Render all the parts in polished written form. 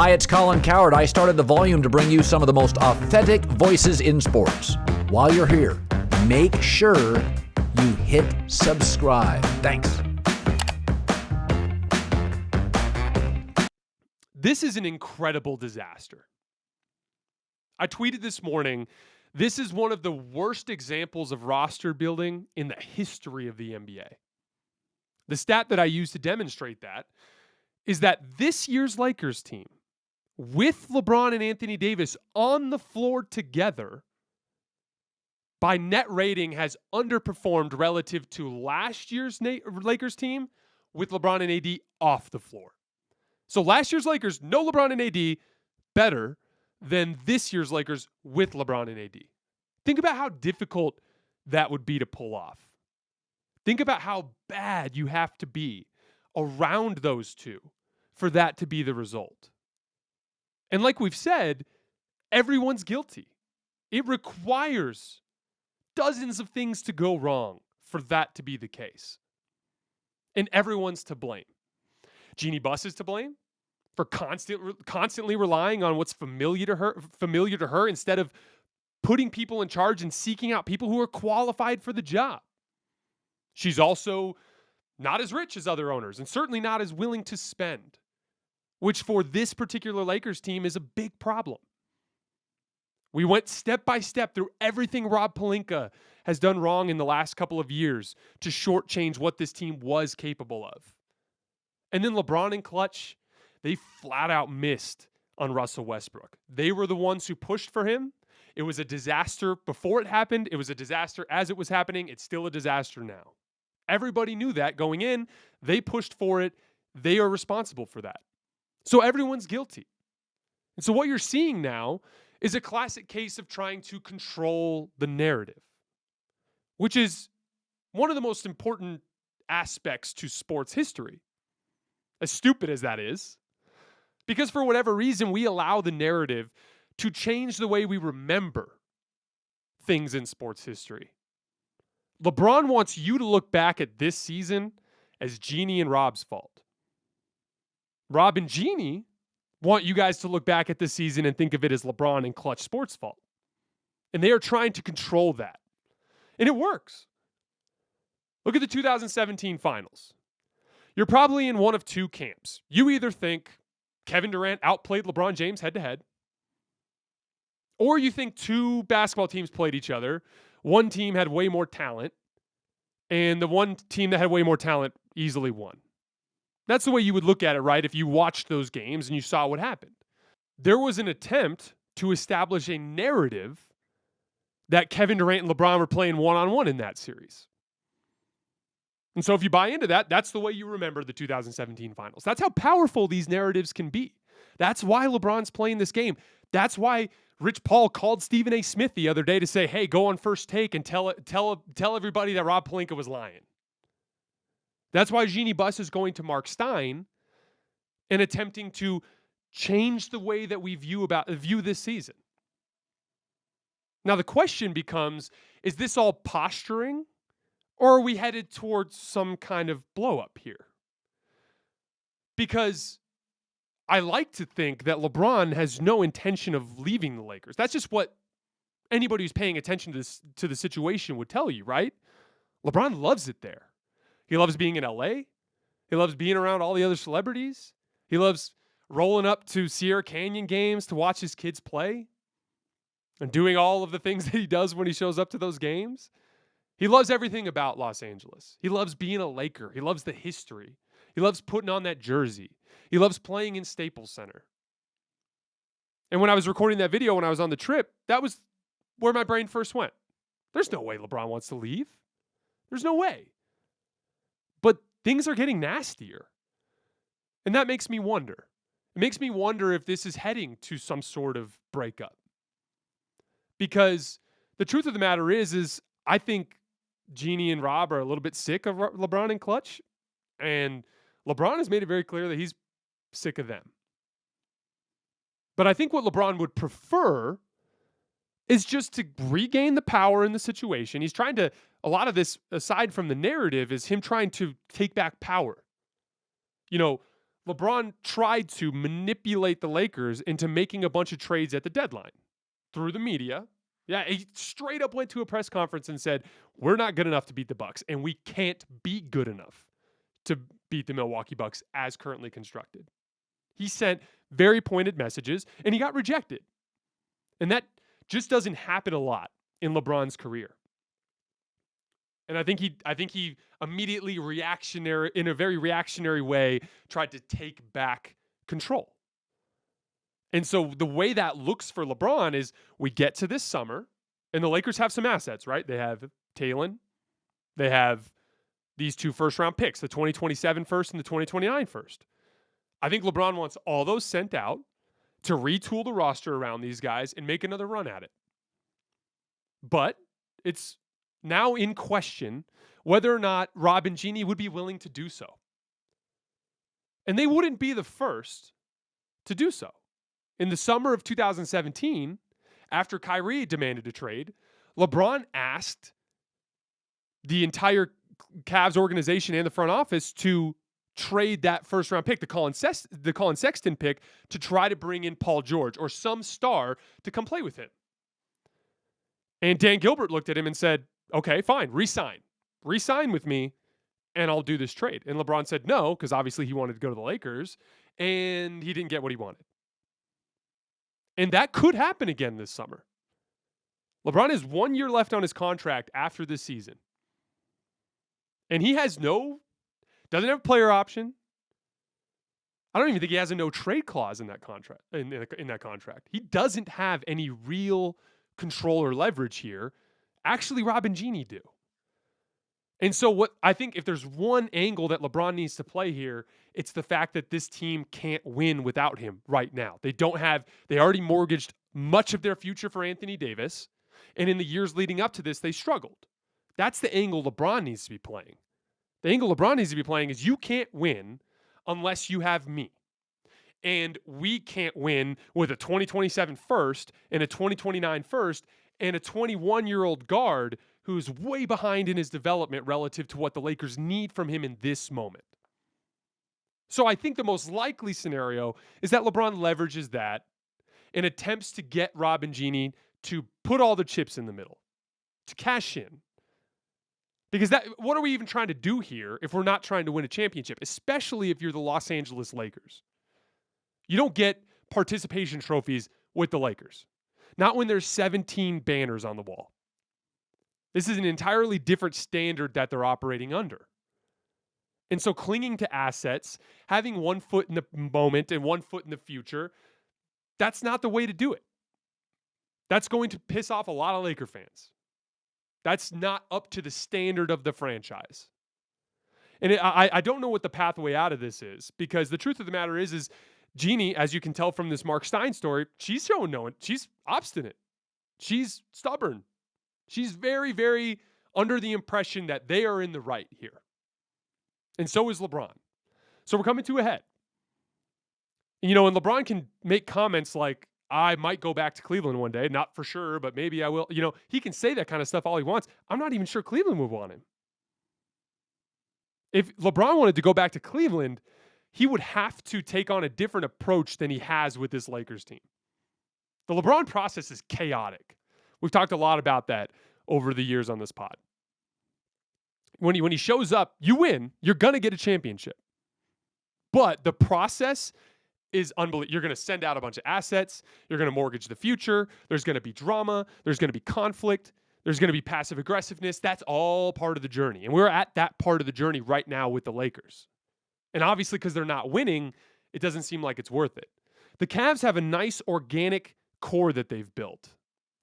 Hi, it's Colin Cowherd. I started The Volume to bring you some of the most authentic voices in sports. While you're here, make sure you hit subscribe. Thanks. This is an incredible disaster. I tweeted this morning, this is one of the worst examples of roster building in the history of the NBA. The stat that I use to demonstrate that is that this year's Lakers team, with LeBron and Anthony Davis on the floor together, by net rating has underperformed relative to last year's Lakers team with LeBron and AD off the floor. So last year's Lakers, no LeBron and AD, better than this year's Lakers with LeBron and AD. Think about how difficult that would be to pull off. Think about how bad you have to be around those two for that to be the result. And like we've said, everyone's guilty. It requires dozens of things to go wrong for that to be the case. And everyone's to blame. Jeanie Buss is to blame for constantly relying on what's familiar to her instead of putting people in charge and seeking out people who are qualified for the job. She's also not as rich as other owners and certainly not as willing to spend, which for this particular Lakers team is a big problem. We went step by step through everything Rob Pelinka has done wrong in the last couple of years to shortchange what this team was capable of. And then LeBron and Klutch, they flat out missed on Russell Westbrook. They were the ones who pushed for him. It was a disaster before it happened. It was a disaster as it was happening. It's still a disaster now. Everybody knew that going in. They pushed for it. They are responsible for that. So everyone's guilty. And so what you're seeing now is a classic case of trying to control the narrative, which is one of the most important aspects to sports history. As stupid as that is, because for whatever reason, we allow the narrative to change the way we remember things in sports history. LeBron wants you to look back at this season as Jeanie and Rob's fault. Rob and Jeanie want you guys to look back at this season and think of it as LeBron and Klutch Sports' fault. And they are trying to control that. And it works. Look at the 2017 finals. You're probably in one of two camps. You either think Kevin Durant outplayed LeBron James head-to-head, or you think two basketball teams played each other. One team had way more talent, and the one team that had way more talent easily won. That's the way you would look at it, right? If you watched those games and you saw what happened. There was an attempt to establish a narrative that Kevin Durant and LeBron were playing one-on-one in that series. And so if you buy into that, that's the way you remember the 2017 finals. That's how powerful these narratives can be. That's why LeBron's playing this game. That's why Rich Paul called Stephen A. Smith the other day to say, hey, go on First Take and tell everybody that Rob Pelinka was lying. That's why Jeanie Buss is going to Mark Stein and attempting to change the way that we view this season. Now the question becomes, is this all posturing? Or are we headed towards some kind of blow up here? Because I like to think that LeBron has no intention of leaving the Lakers. That's just what anybody who's paying attention to the situation would tell you, right? LeBron loves it there. He loves being in LA. He loves being around all the other celebrities. He loves rolling up to Sierra Canyon games to watch his kids play and doing all of the things that he does when he shows up to those games. He loves everything about Los Angeles. He loves being a Laker. He loves the history. He loves putting on that jersey. He loves playing in Staples Center. And when I was recording that video when I was on the trip, that was where my brain first went. There's no way LeBron wants to leave. There's no way. But things are getting nastier. And that makes me wonder. It makes me wonder if this is heading to some sort of breakup. Because the truth of the matter is I think Jeanie and Rob are a little bit sick of LeBron and Klutch. And LeBron has made it very clear that he's sick of them. But I think what LeBron would prefer is just to regain the power in the situation. He's trying to, a lot of this, aside from the narrative, is him trying to take back power. You know, LeBron tried to manipulate the Lakers into making a bunch of trades at the deadline through the media. Yeah, he straight up went to a press conference and said, "We're not good enough to beat the Bucks, and we can't be good enough to beat the Milwaukee Bucks as currently constructed." He sent very pointed messages, and he got rejected. And that just doesn't happen a lot in LeBron's career. And I think he immediately in a very reactionary way, tried to take back control. And so the way that looks for LeBron is we get to this summer, and the Lakers have some assets, right? They have Talon. They have these 2 first-round picks, the 2027 first and the 2029 first. I think LeBron wants all those sent out to retool the roster around these guys and make another run at it. But it's now in question whether or not Rob and Jeanie would be willing to do so. And they wouldn't be the first to do so. In the summer of 2017, after Kyrie demanded a trade, LeBron asked the entire Cavs organization and the front office to trade that first-round pick, the Colin Sexton pick, to try to bring in Paul George or some star to come play with him. And Dan Gilbert looked at him and said, "Okay, fine, resign. Resign with me, and I'll do this trade." And LeBron said no, because obviously he wanted to go to the Lakers, and he didn't get what he wanted. And that could happen again this summer. LeBron has 1 year left on his contract after this season. And he doesn't have a player option. I don't even think he has a no trade clause in that contract. In that contract, he doesn't have any real control or leverage here. Actually, Rob and Jeanie do. And so what I think, if there's one angle that LeBron needs to play here, it's the fact that this team can't win without him right now. They already mortgaged much of their future for Anthony Davis. And in the years leading up to this, they struggled. That's the angle LeBron needs to be playing. The angle LeBron needs to be playing is you can't win unless you have me. And we can't win with a 2027 first and a 2029 first and a 21-year-old guard who's way behind in his development relative to what the Lakers need from him in this moment. So I think the most likely scenario is that LeBron leverages that and attempts to get Rob and Jeanie to put all the chips in the middle, to cash in. Because what are we even trying to do here if we're not trying to win a championship, especially if you're the Los Angeles Lakers? You don't get participation trophies with the Lakers. Not when there's 17 banners on the wall. This is an entirely different standard that they're operating under. And so clinging to assets, having one foot in the moment and one foot in the future, that's not the way to do it. That's going to piss off a lot of Laker fans. That's not up to the standard of the franchise. And I don't know what the pathway out of this is, because the truth of the matter is Jeanie, as you can tell from this Mark Stein story, she's showing no, she's obstinate. She's stubborn. She's very, very under the impression that they are in the right here. And so is LeBron. So we're coming to a head. And LeBron can make comments like, "I might go back to Cleveland one day, not for sure, but maybe I will." He can say that kind of stuff all he wants. I'm not even sure Cleveland would want him. If LeBron wanted to go back to Cleveland, he would have to take on a different approach than he has with this Lakers team. The LeBron process is chaotic. We've talked a lot about that over the years on this pod. When he shows up, you win. You're going to get a championship. But the process is unbelievable. You're going to send out a bunch of assets. You're going to mortgage the future. There's going to be drama. There's going to be conflict. There's going to be passive aggressiveness. That's all part of the journey. And we're at that part of the journey right now with the Lakers. And obviously, because they're not winning, it doesn't seem like it's worth it. The Cavs have a nice organic core that they've built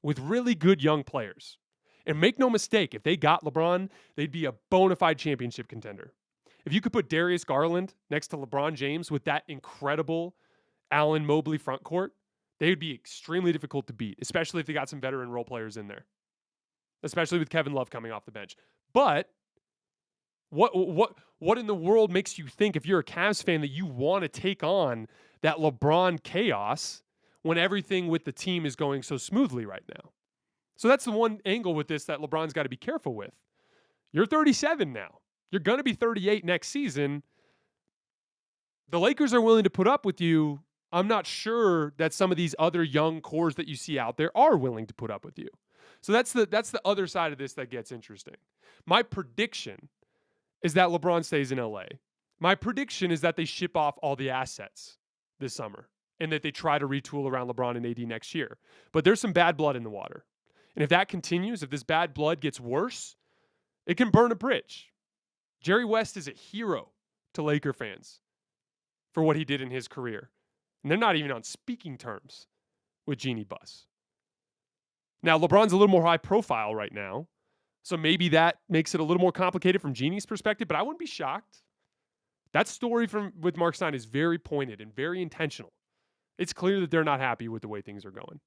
with really good young players. And make no mistake, if they got LeBron, they'd be a bona fide championship contender. If you could put Darius Garland next to LeBron James with that incredible Allen Mobley front court, they would be extremely difficult to beat, especially if they got some veteran role players in there, especially with Kevin Love coming off the bench. But what in the world makes you think, if you're a Cavs fan, that you want to take on that LeBron chaos when everything with the team is going so smoothly right now? So that's the one angle with this that LeBron's got to be careful with. You're 37 now. You're going to be 38 next season. The Lakers are willing to put up with you. I'm not sure that some of these other young cores that you see out there are willing to put up with you. So that's the other side of this that gets interesting. My prediction is that LeBron stays in LA. My prediction is that they ship off all the assets this summer and that they try to retool around LeBron and AD next year. But there's some bad blood in the water. And if that continues, if this bad blood gets worse, it can burn a bridge. Jerry West is a hero to Laker fans for what he did in his career. And they're not even on speaking terms with Jeanie Buss. Now, LeBron's a little more high profile right now, so maybe that makes it a little more complicated from Jeanie's perspective, but I wouldn't be shocked. That story with Mark Stein is very pointed and very intentional. It's clear that they're not happy with the way things are going.